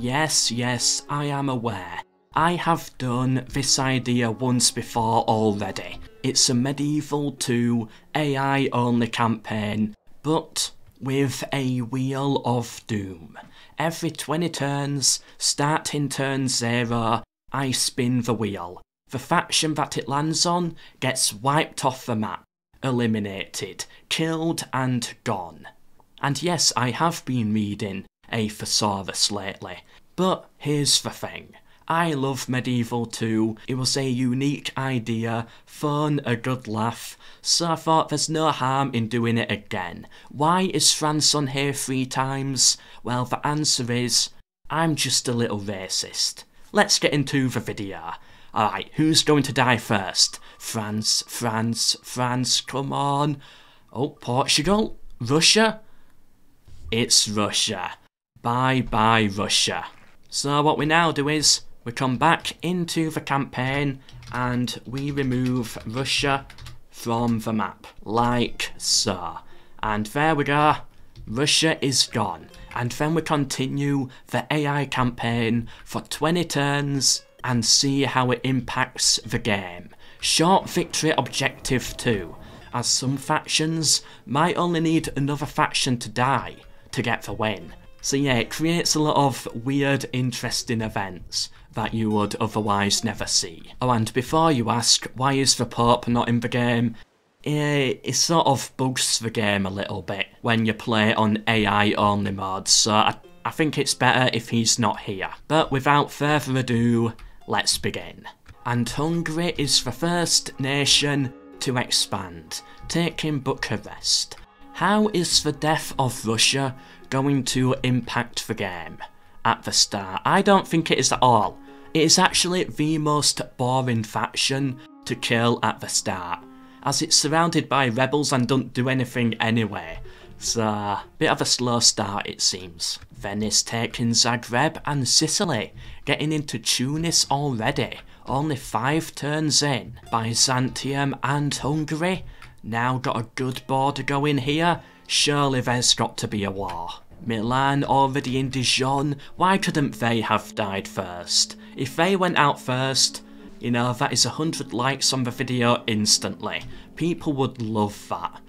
Yes, I am aware. I have done this idea once before already. It's a Medieval 2 AI only campaign, but with a Wheel of Doom. Every 20 turns, starting turn 0, I spin the wheel. The faction that it lands on gets wiped off the map, eliminated, killed and gone. And yes, I have been reading a thesaurus lately, but here's the thing. I love Medieval 2, it was a unique idea, fun, a good laugh, so I thought there's no harm in doing it again. Why is France on here 3 times? Well, the answer is, I'm just a little racist. Let's get into the video. Alright, who's going to die first? France, come on. Oh, Portugal? Russia? It's Russia. Bye, Russia. So what we now do is, we come back into the campaign and we remove Russia from the map, like so. And there we go, Russia is gone. And then we continue the AI campaign for 20 turns and see how it impacts the game. Short victory objective 2, as some factions might only need another faction to die to get the win. So yeah, it creates a lot of weird, interesting events that you would otherwise never see. Oh, and before you ask, why is the Pope not in the game? It sort of bugs the game a little bit when you play on AI only mods, so I think it's better if he's not here. But without further ado, let's begin. And Hungary is the first nation to expand, taking Bucharest. How is the death of Russia going to impact the game at the start? I don't think it is at all. It is actually the most boring faction to kill at the start, as it's surrounded by rebels and don't do anything anyway. So, a bit of a slow start it seems. Venice taking Zagreb and Sicily, getting into Tunis already, only 5 turns in. Byzantium and Hungary, now got a good border going here, surely there's got to be a war. Milan already in Dijon, why couldn't they have died first? If they went out first, you know, that is 100 likes on the video instantly. People would love that.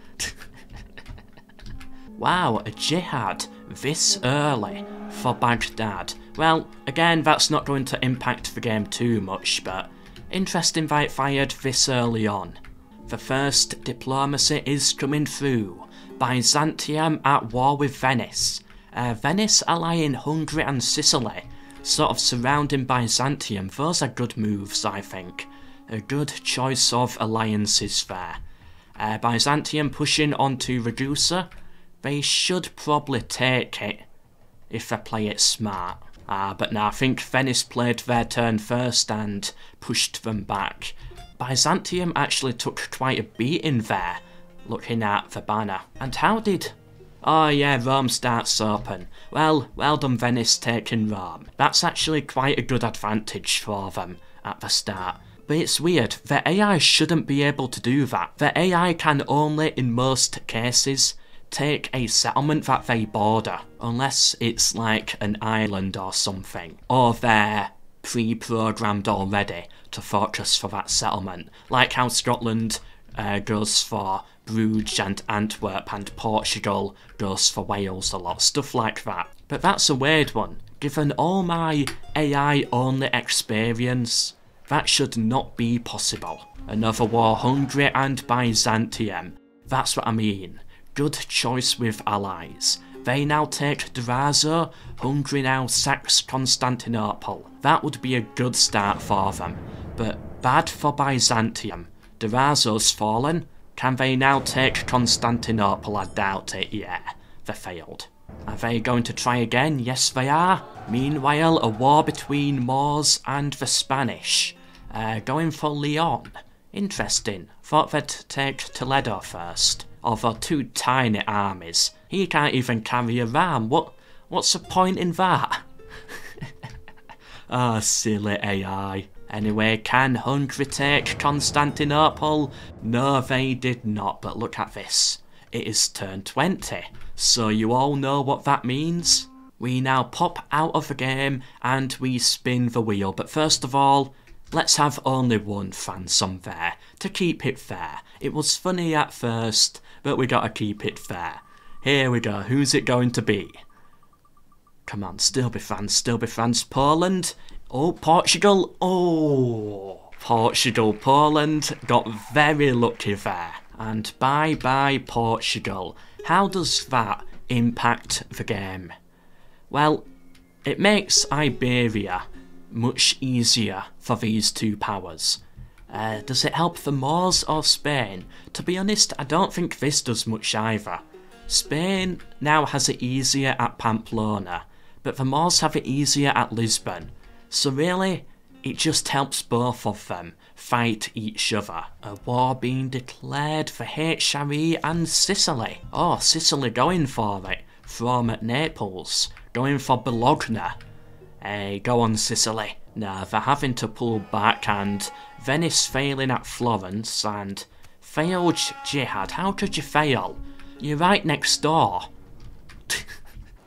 Wow, a jihad this early for Baghdad. Well, again, that's not going to impact the game too much, but interesting that it fired this early on. The first diplomacy is coming through. Byzantium at war with Venice. Venice allying Hungary and Sicily, sort of surrounding Byzantium. Those are good moves, I think. A good choice of alliances there. Byzantium pushing onto Ragusa. They should probably take it if they play it smart. But no, I think Venice played their turn first and pushed them back. Byzantium actually took quite a beating there, looking at the banner. And how did... Oh yeah, Rome starts open. Well done Venice taking Rome. That's actually quite a good advantage for them at the start. But it's weird, the AI shouldn't be able to do that. The AI can only, in most cases, take a settlement that they border, unless it's like an island or something. Or they're pre-programmed already to focus for that settlement, like how Scotland goes for Bruges and Antwerp, and Portugal goes for Wales a lot, stuff like that. But that's a weird one. Given all my AI only experience, that should not be possible. Another war, Hungary and Byzantium. That's what I mean. Good choice with allies. They now take Durazzo, Hungary now sacks Constantinople. That would be a good start for them, but bad for Byzantium. Durazzo's fallen. Can they now take Constantinople? I doubt it, yeah. They failed. Are they going to try again? Yes, they are. Meanwhile, a war between Moors and the Spanish. Going for Leon. Interesting. Thought they'd take Toledo first. Although 2 tiny armies. He can't even carry a ram. What's the point in that? Ah, silly AI. Anyway, can Hungary take Constantinople? No, they did not, but look at this. It is turn 20, so you all know what that means? we now pop out of the game and we spin the wheel. But first of all, let's have only one France on there to keep it fair. It was funny at first, but we gotta keep it fair. Here we go, who's it going to be? Come on, still be France, still be France. Poland? Oh, Portugal. Oh, Portugal. Poland got very lucky there. And bye-bye Portugal. How does that impact the game? Well, it makes Iberia much easier for these two powers. Does it help the Moors or Spain? To be honest, I don't think this does much either. Spain now has it easier at Pamplona, but the Moors have it easier at Lisbon. So really, it just helps both of them fight each other. A war being declared for HRE and Sicily. Oh, Sicily going for it. From at Naples. Going for Bologna. Hey, go on Sicily. No, they're having to pull back, and Venice failing at Florence, and failed Jihad. How could you fail? You're right next door.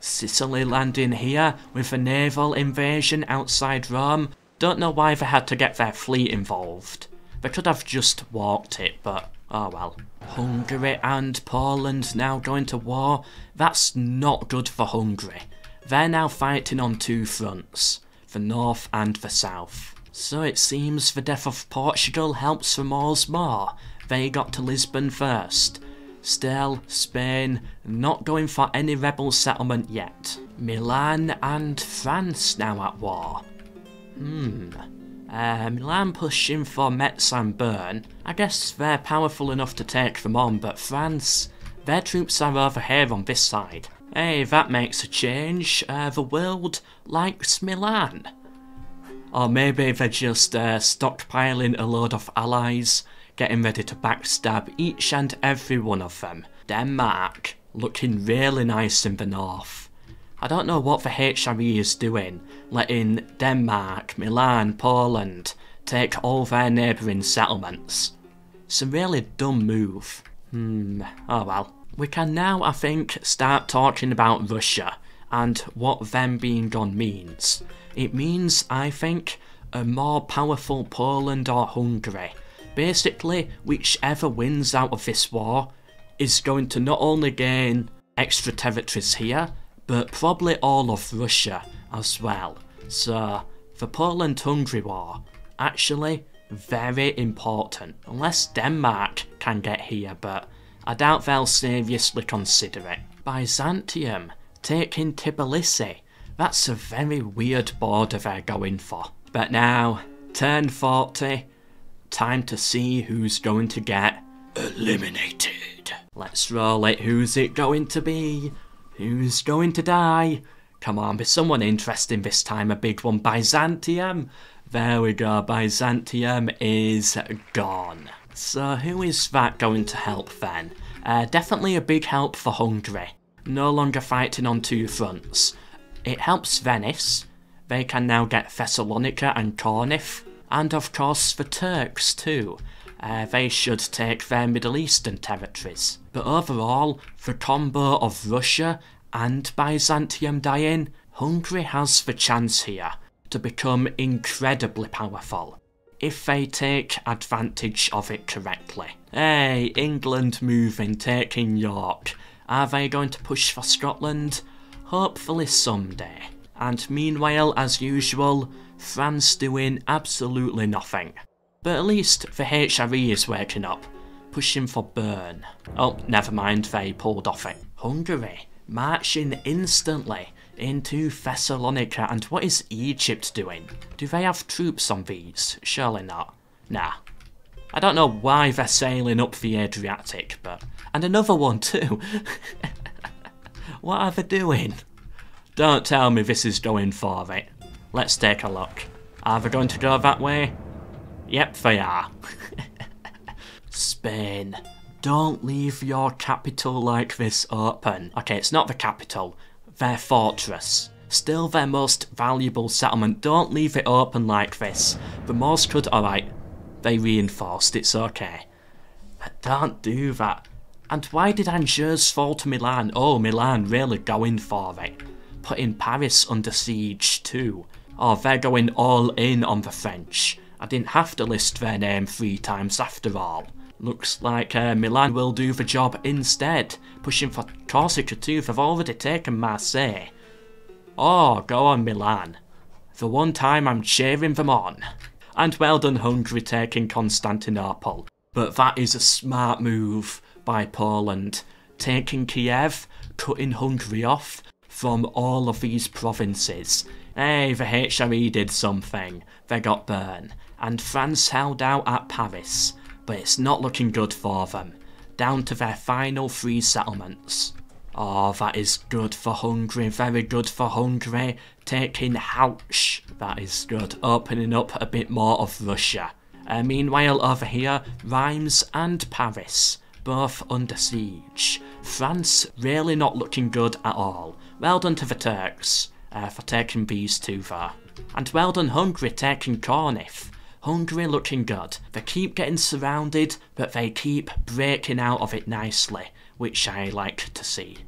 Sicily landing here with a naval invasion outside Rome. Don't know why they had to get their fleet involved. They could have just walked it, but oh well. Hungary and Poland now going to war. That's not good for Hungary. They're now fighting on two fronts, the north and the south. So it seems the death of Portugal helps the Moors more. They got to Lisbon first. Still, Spain not going for any rebel settlement yet. Milan and France now at war. Milan pushing for Metz and Bern. I guess they're powerful enough to take them on, but France, their troops are over here on this side. Hey, that makes a change. The world likes Milan. Or maybe they're just stockpiling a load of allies, getting ready to backstab each and every one of them. Denmark, looking really nice in the north. I don't know what the HRE is doing, letting Denmark, Milan, Poland take all their neighbouring settlements. It's a really dumb move. Oh well. We can now, I think, start talking about Russia and what them being gone means. It means, I think, a more powerful Poland or Hungary. Basically, whichever wins out of this war is going to not only gain extra territories here, but probably all of Russia as well. So, the Poland-Hungary war, actually very important. Unless Denmark can get here, but I doubt they'll seriously consider it. Byzantium taking Tbilisi. That's a very weird border they're going for. But now, turn 40, time to see who's going to get eliminated. Let's roll it. Who's it going to be? Who's going to die? Come on, be someone interesting this time, a big one. Byzantium. There we go, Byzantium is gone. So who is that going to help then? Definitely a big help for Hungary. No longer fighting on two fronts. It helps Venice. They can now get Thessalonica and Kornith. And of course the Turks too. They should take their Middle Eastern territories. But overall, the combo of Russia and Byzantium dying, Hungary has the chance here to become incredibly powerful, if they take advantage of it correctly. Hey, England moving, taking York. Are they going to push for Scotland? Hopefully someday. And meanwhile, as usual, France doing absolutely nothing. But at least the HRE is waking up, pushing for Bern. Oh, never mind, they pulled off it. Hungary, marching instantly into Thessalonica, and what is Egypt doing? Do they have troops on these? Surely not. Nah. I don't know why they're sailing up the Adriatic, but... And another one too! What are they doing? Don't tell me this is going for it. Let's take a look. Are they going to go that way? Yep, they are. Spain. Don't leave your capital like this open. Okay, it's not the capital. Their fortress. Still their most valuable settlement. Don't leave it open like this. The Moors could... Alright, they reinforced, it's okay. But don't do that. And why did Angers fall to Milan? Oh, Milan really going for it. putting Paris under siege too. Oh, they're going all in on the French. I didn't have to list their name 3 times after all. Looks like Milan will do the job instead, pushing for Corsica too. They've already taken Marseille. Oh, go on Milan. The one time I'm cheering them on. And well done Hungary taking Constantinople. But that is a smart move by Poland. Taking Kiev, cutting Hungary off from all of these provinces. Hey, the HRE did something. They got burned. And France held out at Paris. But it's not looking good for them. Down to their final 3 settlements. Oh, that is good for Hungary, very good for Hungary. Taking Hauch, that is good. Opening up a bit more of Russia. Meanwhile over here, Reims and Paris, both under siege. France really not looking good at all. Well done to the Turks for taking these 2 there. And well done Hungary taking Cornif. Hungary looking good. They keep getting surrounded, but they keep breaking out of it nicely, which I like to see.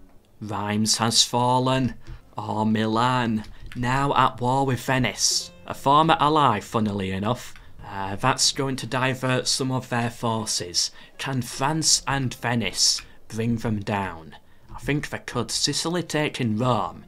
Reims has fallen. Oh, Milan, now at war with Venice. A former ally, funnily enough. That's going to divert some of their forces. Can France and Venice bring them down? I think they could. Sicily taking Rome.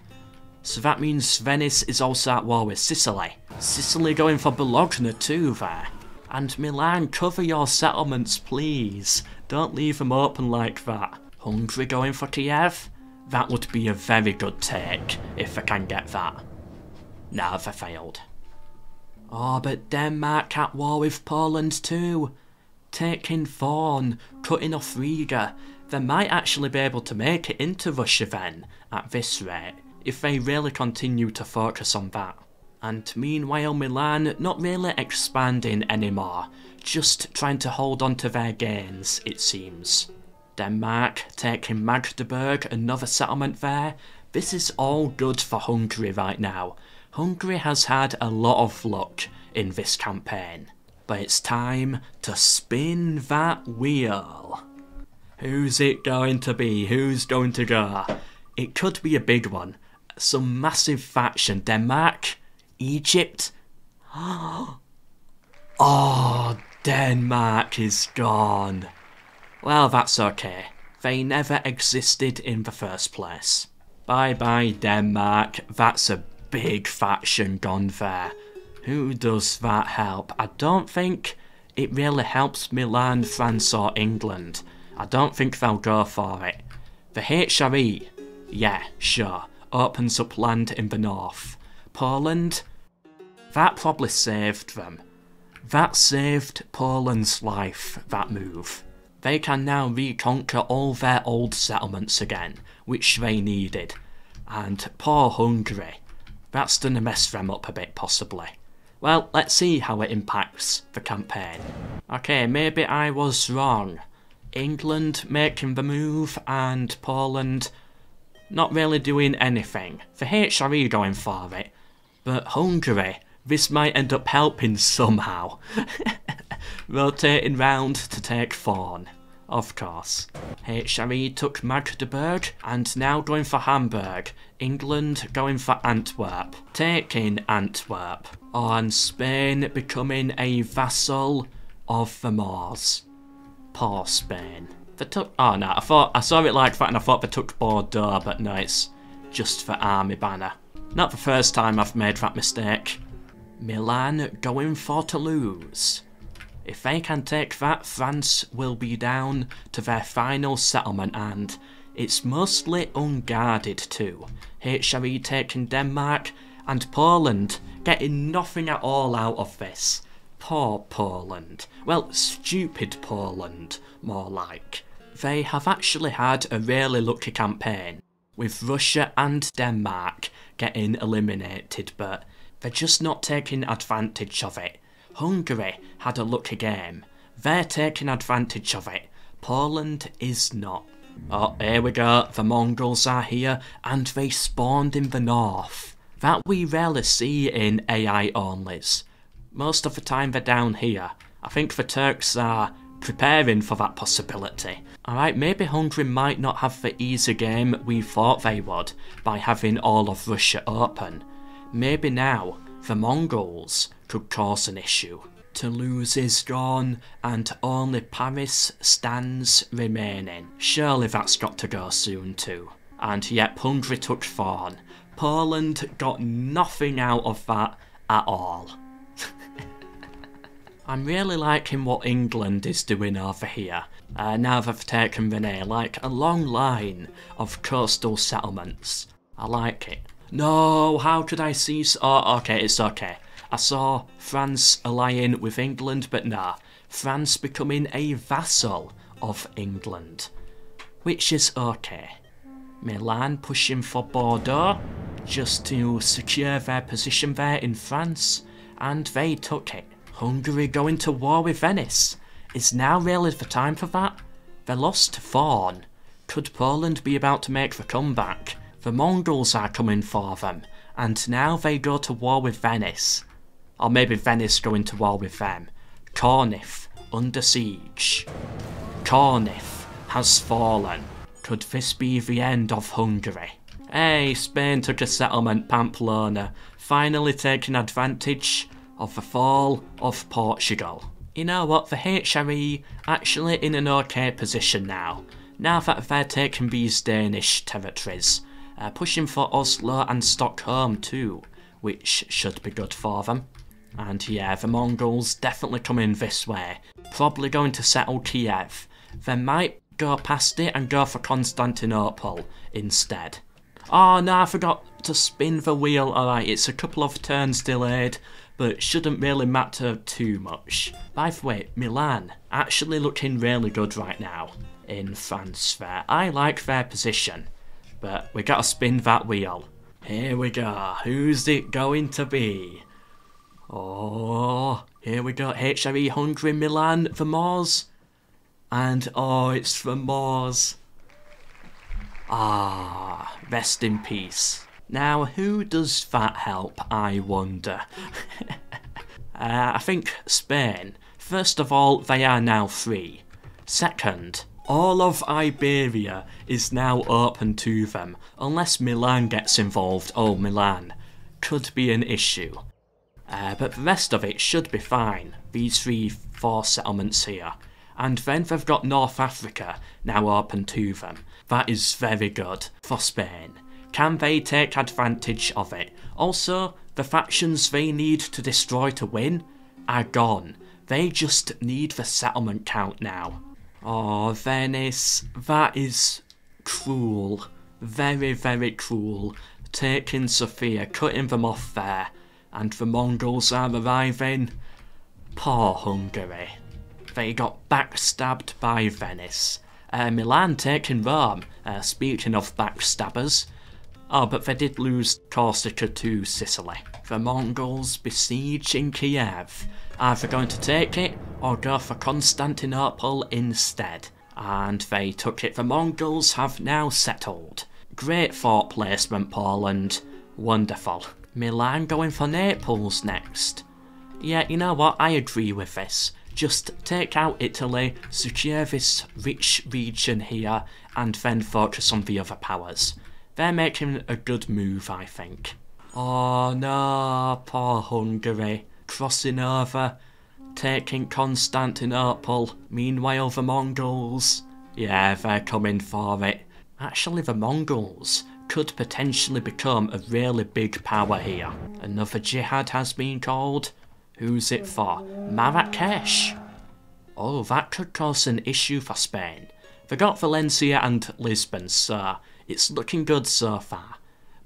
So that means Venice is also at war with Sicily. Sicily going for Bologna too there. And Milan, cover your settlements please. Don't leave them open like that. Hungary going for Kiev? That would be a very good take, if I can get that. No, they failed. Oh, but Denmark at war with Poland too. Taking Thorn, cutting off Riga. They might actually be able to make it into Russia then, at this rate, if they really continue to focus on that. And meanwhile Milan not really expanding anymore, just trying to hold on to their gains, it seems. Denmark taking Magdeburg, another settlement there. This is all good for Hungary right now. Hungary has had a lot of luck in this campaign. But it's time to spin that wheel. Who's it going to be? Who's going to go? It could be a big one. Some massive faction. Denmark? Egypt? Oh, Denmark is gone. Well, that's okay. They never existed in the first place. Bye bye Denmark. That's a big faction gone there. Who does that help? I don't think it really helps Milan, France or England. I don't think they'll go for it. The HRE, yeah, sure, opens up land in the north. Poland, that probably saved them. That saved Poland's life, that move. They can now reconquer all their old settlements again, which they needed. And poor Hungary, that's gonna mess them up a bit possibly. Well, let's see how it impacts the campaign. Okay, maybe I was wrong. England making the move and Poland not really doing anything. The HRE going for it. But Hungary, this might end up helping somehow. Rotating round to take Thorn. Of course. HRE took Magdeburg and now going for Hamburg. England going for Antwerp. Taking Antwerp. And Spain becoming a vassal of the Moors. Poor Spain. They took... Oh no, I saw it like that and I thought they took Bordeaux, but no, it's just for army banner. Not the first time I've made that mistake. Milan going for Toulouse. If they can take that, France will be down to their final settlement and it's mostly unguarded too. HRE taking Denmark and Poland getting nothing at all out of this. Poor Poland. Well, stupid Poland, more like. They have actually had a really lucky campaign, with Russia and Denmark getting eliminated, but they're just not taking advantage of it. Hungary had a lucky game. They're taking advantage of it. Poland is not. Oh, here we go. The Mongols are here, and they spawned in the north. That we rarely see in AI onlys. Most of the time they're down here. I think the Turks are preparing for that possibility. Alright, maybe Hungary might not have the easy game we thought they would by having all of Russia open. Maybe now, the Mongols could cause an issue. Toulouse is gone, and only Paris stands remaining. Surely that's got to go soon too. And yet Hungary took Thorn. Poland got nothing out of that at all. I'm really liking what England is doing over here. Now they've taken Rene, like a long line of coastal settlements. I like it. No, how could I see... Oh, okay, it's okay. I saw France allying with England, but nah. France becoming a vassal of England. Which is okay. Milan pushing for Bordeaux, just to secure their position there in France, and they took it. Hungary going to war with Venice. Is now really the time for that? They lost Thorn. Could Poland be about to make the comeback? The Mongols are coming for them, and now they go to war with Venice. Or maybe Venice going to war with them. Cornith under siege. Cornith has fallen. Could this be the end of Hungary? Hey, Spain took a settlement, Pamplona, finally taking advantage of the fall of Portugal. You know what, the HRE actually in an okay position now that they're taking these Danish territories. Pushing for Oslo and Stockholm too, which should be good for them. And yeah, the Mongols definitely coming this way. Probably going to settle Kiev. They might go past it and go for Constantinople instead. Oh no, I forgot to spin the wheel. Alright, it's a couple of turns delayed, but shouldn't really matter too much. By the way, Milan actually looking really good right now in France there. I like their position, but we gotta spin that wheel. Here we go. Who's it going to be? Oh, here we go. HRE Hungary, Milan, the Moors. And oh, it's the Moors. Ah, rest in peace. Now, who does that help, I wonder? I think Spain. First of all, they are now free. Second, all of Iberia is now open to them, unless Milan gets involved. Oh, Milan could be an issue. But the rest of it should be fine, these 4 settlements here. And then they've got North Africa now open to them. That is very good for Spain. Can they take advantage of it? Also, the factions they need to destroy to win are gone. They just need the settlement count now. Oh, Venice, that is cruel. Very, very cruel. Taking Sofia, cutting them off there. And the Mongols are arriving. Poor Hungary. They got backstabbed by Venice. Milan taking Rome, speaking of backstabbers. Oh, but they did lose Corsica to Sicily. The Mongols besieging Kiev. Are they going to take it, or go for Constantinople instead? And they took it. The Mongols have now settled. Great fort placement, Poland. Wonderful. Milan going for Naples next. Yeah, you know what, I agree with this. Just take out Italy, secure this rich region here, and then focus on the other powers. They're making a good move, I think. Oh no, poor Hungary. Crossing over, taking Constantinople. Meanwhile, the Mongols, yeah, they're coming for it. Actually, the Mongols could potentially become a really big power here. Another jihad has been called. Who's it for? Marrakesh. Oh, that could cause an issue for Spain. They got Valencia and Lisbon, so it's looking good so far.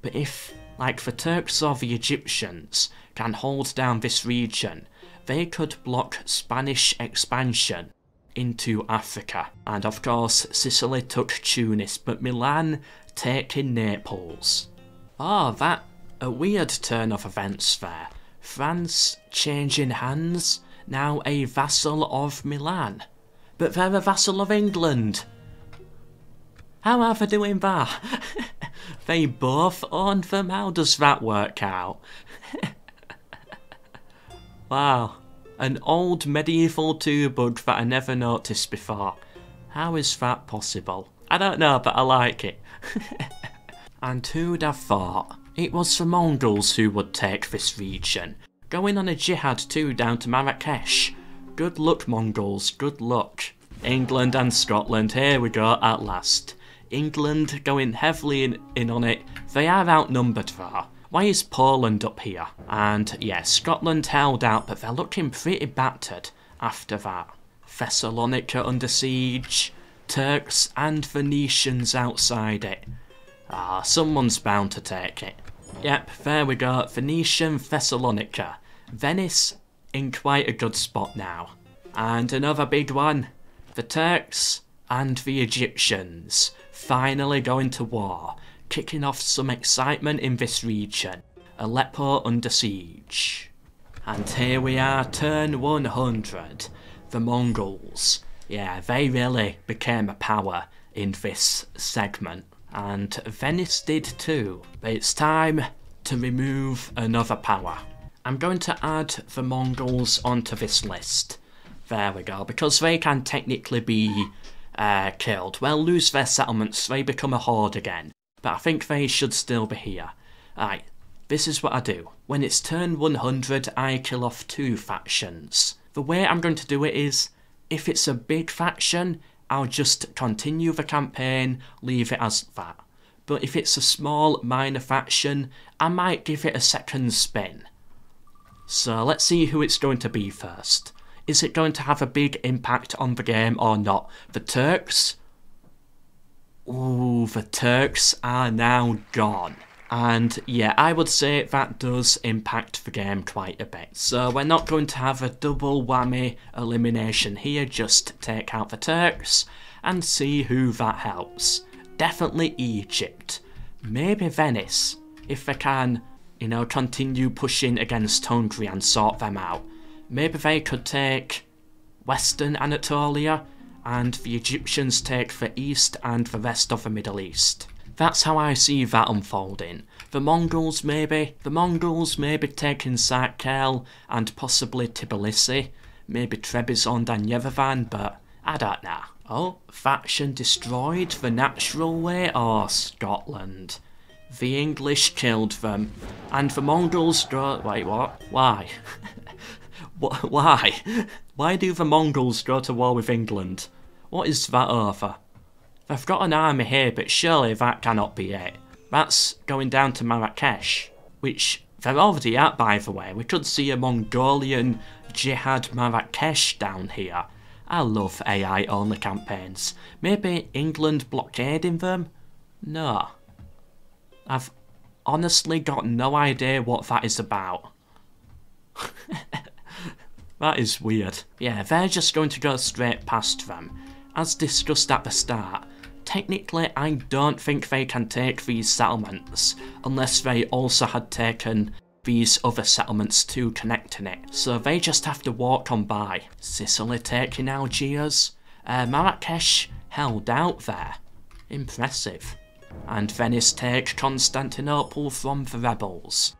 But if, like the Turks or the Egyptians, can hold down this region, they could block Spanish expansion into Africa. And of course, Sicily took Tunis, but Milan taking Naples. Oh, that a weird turn of events there. France changing hands, now a vassal of Milan. But they're a vassal of England. How are they doing that? They both own them? How does that work out? Wow. An old medieval 2 bug that I never noticed before. How is that possible? I don't know, but I like it. And who'd have thought? It was the Mongols who would take this region, going on a jihad too down to Marrakesh. Good luck, Mongols, good luck. England and Scotland, here we go at last. England going heavily in on it. They are outnumbered though. Why is Poland up here? And yeah, Scotland held out, but they're looking pretty battered after that. Thessalonica under siege. Turks and Venetians outside it. Ah, someone's bound to take it. Yep, there we go. Venetian, Thessalonica. Venice in quite a good spot now. And another big one. The Turks and the Egyptians finally going to war, kicking off some excitement in this region. Aleppo under siege. And here we are, turn 100. The Mongols. Yeah, they really became a power in this segment. And Venice did too. But it's time to remove another power. I'm going to add the Mongols onto this list. There we go, because they can technically be killed. Well, lose their settlements, they become a horde again. But I think they should still be here. Alright, this is what I do. When it's turn 100, I kill off 2 factions. The way I'm going to do it is, if it's a big faction, I'll just continue the campaign, leave it as that. But if it's a small, minor faction, I might give it a second spin. So let's see who it's going to be first. Is it going to have a big impact on the game or not? The Turks? Ooh, the Turks are now gone. And yeah, I would say that does impact the game quite a bit. So we're not going to have a double whammy elimination here, just take out the Turks and see who that helps. Definitely Egypt. Maybe Venice, if they can, you know, continue pushing against Hungary and sort them out. Maybe they could take Western Anatolia and the Egyptians take the East and the rest of the Middle East. That's how I see that unfolding. The Mongols maybe taking Sarkel and possibly Tbilisi, maybe Trebizond and Yerevan, but I don't know. Oh, faction destroyed the natural way? Oh, Scotland. The English killed them, and the Mongols go... Wait, what? Why? Why? Why do the Mongols go to war with England? What is that over? They've got an army here, but surely that cannot be it. That's going down to Marrakesh, which they're already at, by the way. We could see a Mongolian Jihad Marrakesh down here. I love AI-only campaigns. Maybe England blockading them? No. I've honestly got no idea what that is about. That is weird. Yeah, they're just going to go straight past them. As discussed at the start, technically I don't think they can take these settlements, unless they also had taken these other settlements to connecting it. So they just have to walk on by. Sicily taking Algiers. Marrakesh held out there. Impressive. And Venice take Constantinople from the rebels.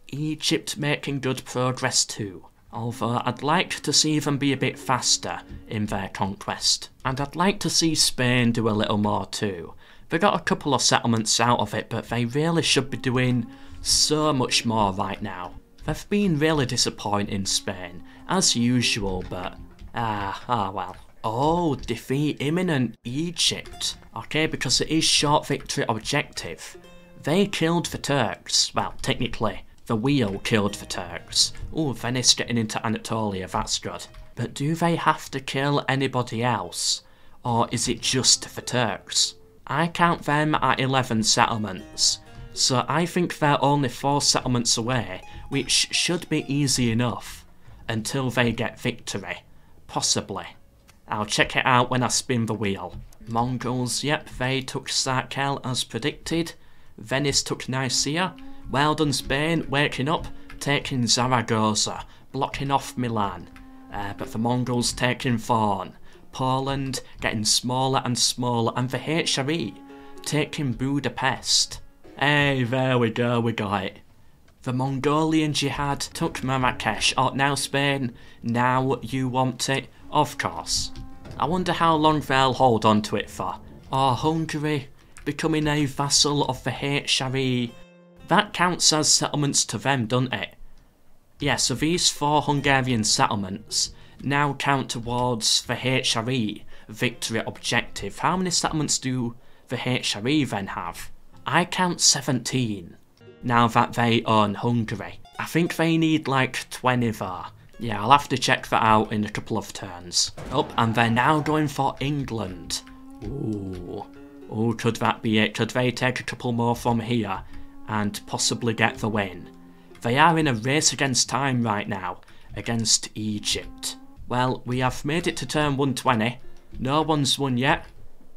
Egypt making good progress too. Although I'd like to see them be a bit faster in their conquest. And I'd like to see Spain do a little more too. They got a couple of settlements out of it, but they really should be doing so much more right now. They've been really disappointing, Spain, as usual, but well. Oh, defeat imminent Egypt. Okay, because it is short victory objective. They killed the Turks. Well, technically, the wheel killed the Turks. Oh, Venice getting into Anatolia, that's good. But do they have to kill anybody else? Or is it just the Turks? I count them at 11 settlements. So I think they're only 4 settlements away, which should be easy enough. Until they get victory. Possibly. I'll check it out when I spin the wheel. Mongols, yep, they took Sarkel as predicted. Venice took Nicaea. Well done Spain, waking up, taking Zaragoza, blocking off Milan. But the Mongols taking Thorn. Poland getting smaller and smaller, and the HRE taking Budapest. Hey, there we go, we got it. The Mongolian jihad took Marrakesh. Oh, now Spain, now you want it? Of course. I wonder how long they'll hold on to it for. Oh, Hungary, becoming a vassal of the HRE. That counts as settlements to them, doesn't it? Yeah, so these 4 Hungarian settlements now count towards the HRE victory objective. How many settlements do the HRE then have? I count 17. Now that they own Hungary. I think they need like 20 there. Yeah, I'll have to check that out in a couple of turns. Oh, and they're now going for England. Ooh. Oh, could that be it? Could they take a couple more from here and possibly get the win? They are in a race against time right now, against Egypt. Well, we have made it to turn 120. No one's won yet.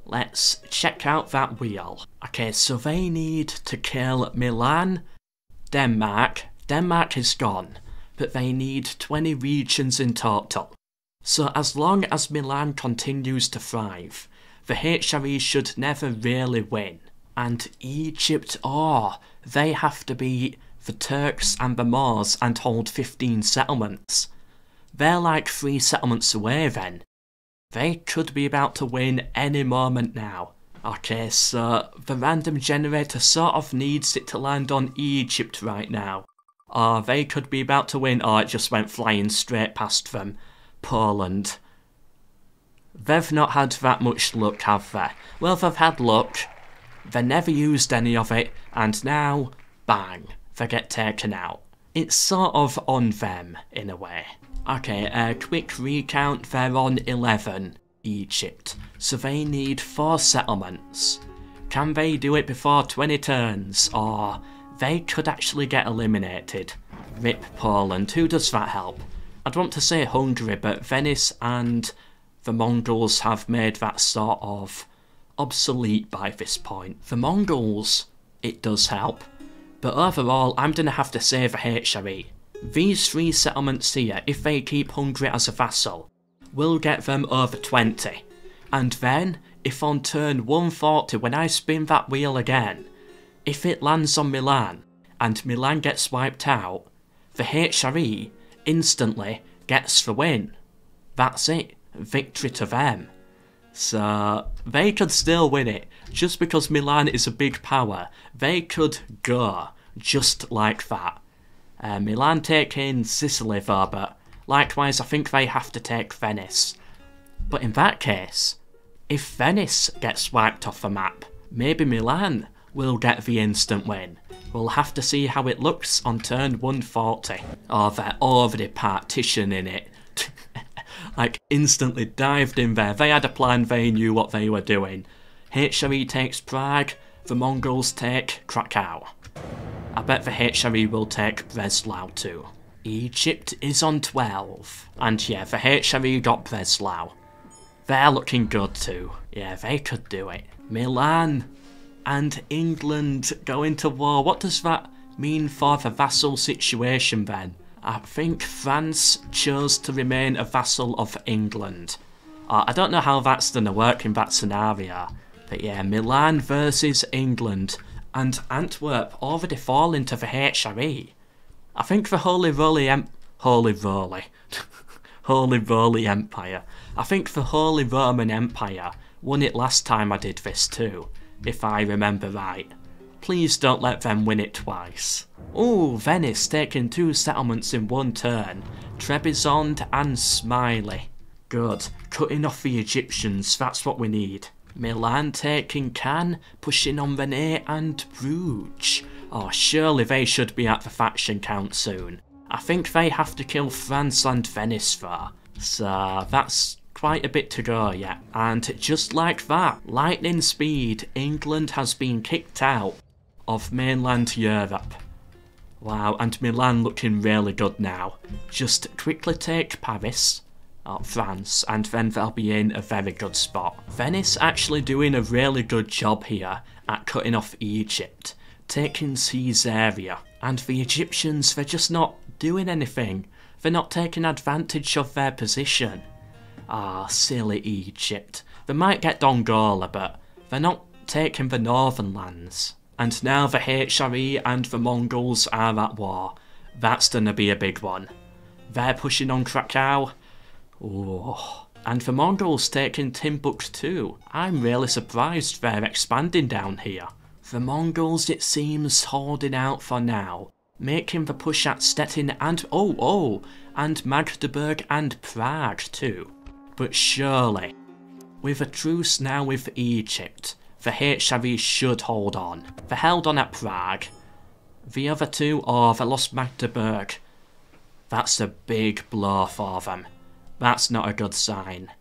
Let's check out that wheel. Okay, so they need to kill Milan, Denmark. Denmark is gone, but they need 20 regions in total. So as long as Milan continues to thrive, the HRE should never really win. And Egypt, oh, they have to beat the Turks and the Moors and hold 15 settlements. They're like 3 settlements away then. They could be about to win any moment now. Okay, so the random generator sort of needs it to land on Egypt right now. Oh, they could be about to win. Oh, it just went flying straight past them. Poland. They've not had that much luck, have they? Well, they've had luck. They never used any of it, and now, bang, they get taken out. It's sort of on them, in a way. Okay, a quick recount, they're on 11, Egypt. So they need 4 settlements. Can they do it before 20 turns? Or they could actually get eliminated. Rip Poland, who does that help? I'd want to say Hungary, but Venice and the Mongols have made that sort of obsolete by this point. The Mongols, it does help. But overall, I'm going to have to say the HRE. These 3 settlements here, if they keep Hungary as a vassal, will get them over 20. And then, if on turn 140, when I spin that wheel again, if it lands on Milan, and Milan gets wiped out, the HRE instantly gets the win. That's it. Victory to them. So, they could still win it. Just because Milan is a big power, they could go just like that. Milan taking Sicily though, but likewise I think they have to take Venice. But in that case, if Venice gets wiped off the map, maybe Milan will get the instant win. We'll have to see how it looks on turn 140. Oh, they're already partitioning it. Like, instantly dived in there. They had a plan, they knew what they were doing. HRE takes Prague, the Mongols take Krakow. I bet the HRE will take Breslau too. Egypt is on 12. And yeah, the HRE got Breslau. They're looking good too. Yeah, they could do it. Milan and England go into war. What does that mean for the vassal situation then? I think France chose to remain a vassal of England. I don't know how that's going to work in that scenario. But yeah, Milan versus England. And Antwerp already fall into the HRE. I think the Holy Roly Empire. I think the Holy Roman Empire won it last time I did this too, if I remember right. Please don't let them win it twice. Ooh, Venice taking 2 settlements in 1 turn. Trebizond and Smiley. Good. Cutting off the Egyptians, that's what we need. Milan taking Cannes, pushing on Rennes and Bruges. Oh, surely they should be at the faction count soon. I think they have to kill France and Venice though. So that's quite a bit to go yet. And just like that, lightning speed, England has been kicked out of mainland Europe. Wow, and Milan looking really good now. Just quickly take Paris, France, and then they'll be in a very good spot. Venice actually doing a really good job here at cutting off Egypt, taking Caesarea. And the Egyptians, they're just not doing anything. They're not taking advantage of their position. Ah, silly Egypt. They might get Dongola, but they're not taking the northern lands. And now the HRE and the Mongols are at war. That's gonna be a big one. They're pushing on Krakow. Oh. And the Mongols taking Timbuktu. I'm really surprised they're expanding down here. The Mongols, it seems, holding out for now, making the push at Stettin and and Magdeburg and Prague too. But surely, with a truce now with Egypt, the HRE should hold on. They held on at Prague. The other two, they lost Magdeburg. That's a big blow for them. That's not a good sign.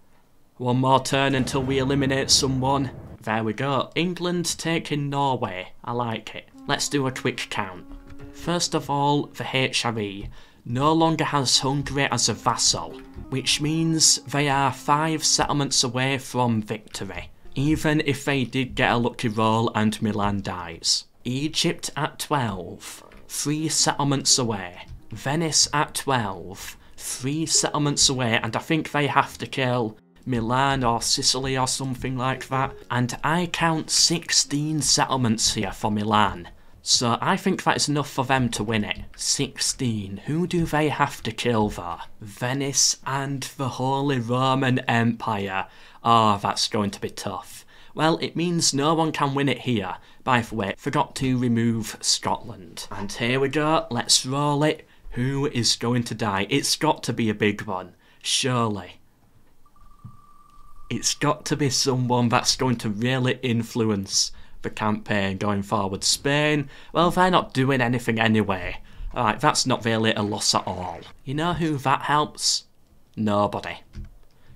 One more turn until we eliminate someone. There we go. England taking Norway. I like it. Let's do a quick count. First of all, the HRE no longer has Hungary as a vassal, which means they are 5 settlements away from victory, even if they did get a lucky roll and Milan dies. Egypt at 12, 3 settlements away. Venice at 12, 3 settlements away, and I think they have to kill Milan or Sicily or something like that. And I count 16 settlements here for Milan. So I think that's enough for them to win it. 16. Who do they have to kill though? Venice and the Holy Roman Empire. Oh, that's going to be tough. Well, it means no one can win it here. By the way, forgot to remove Scotland. And here we go, let's roll it. Who is going to die? It's got to be a big one, surely. It's got to be someone that's going to really influence the campaign going forward. Spain, well, they're not doing anything anyway. Alright, that's not really a loss at all. You know who that helps? Nobody.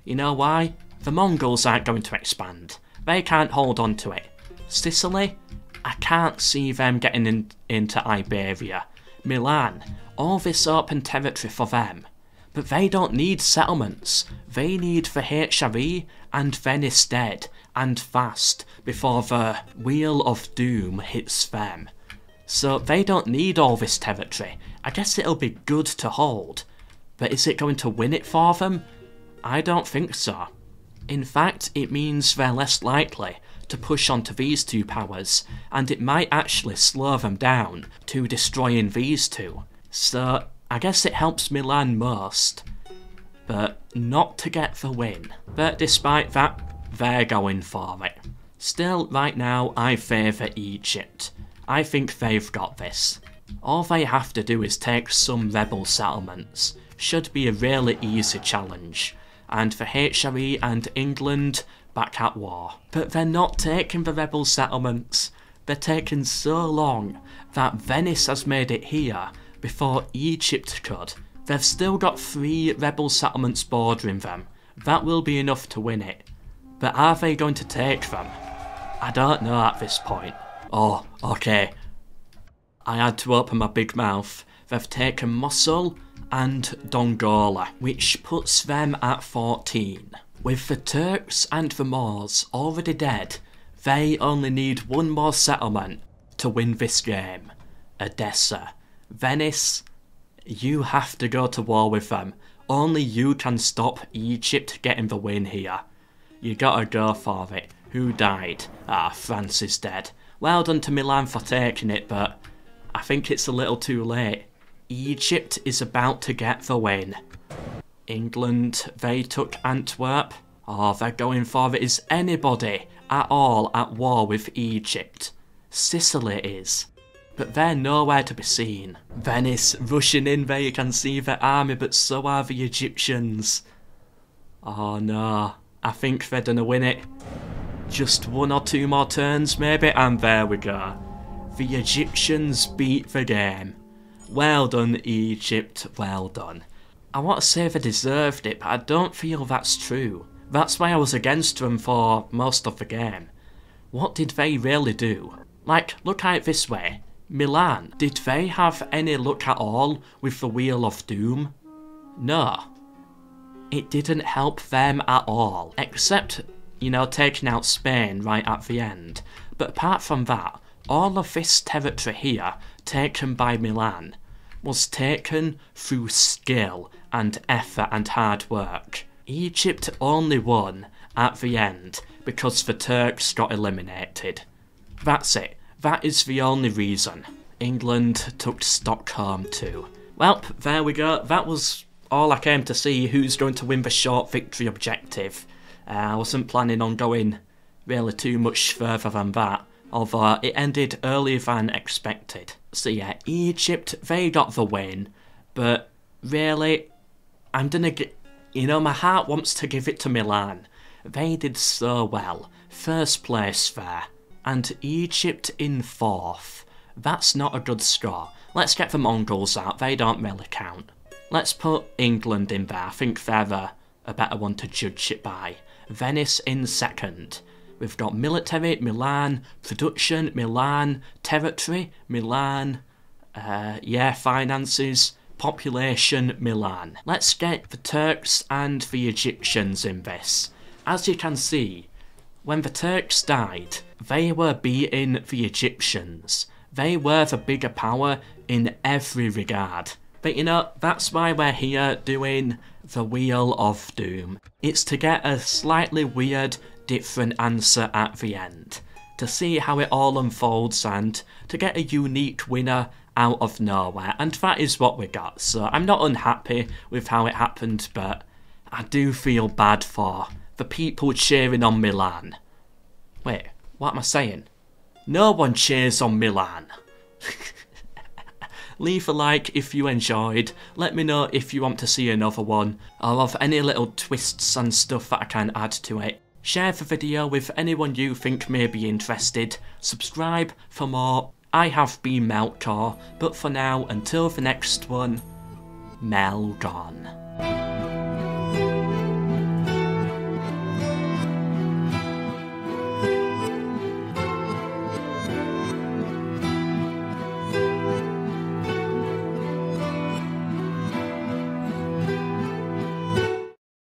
You know why? The Mongols aren't going to expand. They can't hold on to it. Sicily? I can't see them getting into Iberia. Milan? All this open territory for them. But they don't need settlements. They need the HRE and Venice dead, and fast, before the Wheel of Doom hits them. So they don't need all this territory. I guess it'll be good to hold. But is it going to win it for them? I don't think so. In fact, it means they're less likely to push onto these two powers, and it might actually slow them down to destroying these two. So I guess it helps Milan most, but not to get the win. But despite that, they're going for it. Still, right now, I favour Egypt. I think they've got this. All they have to do is take some rebel settlements. Should be a really easy challenge. And the HRE and England back at war. But they're not taking the rebel settlements. They're taking so long that Venice has made it here before Egypt could. They've still got 3 rebel settlements bordering them. That will be enough to win it. But are they going to take them? I don't know at this point. Oh, okay. I had to open my big mouth. They've taken Mosul and Dongola, which puts them at 14. With the Turks and the Moors already dead, they only need one more settlement to win this game. Edessa. Venice, you have to go to war with them. Only you can stop Egypt getting the win here. You gotta go for it. Who died? Ah, France is dead. Well done to Milan for taking it, but I think it's a little too late. Egypt is about to get the win. England, they took Antwerp. Oh, they're going for it. Is anybody at all at war with Egypt? Sicily is. But they're nowhere to be seen. Venice rushing in there, you can see their army, but so are the Egyptians. Oh no, I think they're gonna win it. Just 1 or 2 more turns maybe, and there we go. The Egyptians beat the game. Well done, Egypt, well done. I want to say they deserved it, but I don't feel that's true. That's why I was against them for most of the game. What did they really do? Like, look at it this way. Milan, did they have any luck at all with the Wheel of Doom? No. It didn't help them at all, except, you know, taking out Spain right at the end. But apart from that, all of this territory here, taken by Milan, was taken through skill and effort and hard work. Egypt only won at the end because the Turks got eliminated. That's it. that is the only reason. England took Stockholm too. Well, there we go. That was all I came to see, who's going to win the short victory objective. I wasn't planning on going really too much further than that, although it ended earlier than expected. So yeah, Egypt, they got the win, but really, I'm gonna get, you know, my heart wants to give it to Milan. They did so well. First place there. And Egypt in 4th. That's not a good score. Let's get the Mongols out, they don't really count. Let's put England in there, I think they're a better one to judge it by. Venice in 2nd. We've got military, Milan, production, Milan, territory, Milan, finances, population, Milan. Let's get the Turks and the Egyptians in this. As you can see, when the Turks died, they were beating the Egyptians. They were the bigger power in every regard. But you know, that's why we're here doing the Wheel of Doom. It's to get a slightly weird, different answer at the end. To see how it all unfolds and to get a unique winner out of nowhere. And that is what we got. So I'm not unhappy with how it happened, but I do feel bad for the people cheering on Milan. Wait, what am I saying? No one cheers on Milan. Leave a like if you enjoyed, let me know if you want to see another one, or of any little twists and stuff that I can add to it. Share the video with anyone you think may be interested, subscribe for more. I have been MELKOR, but for now, until the next one, Mel gone.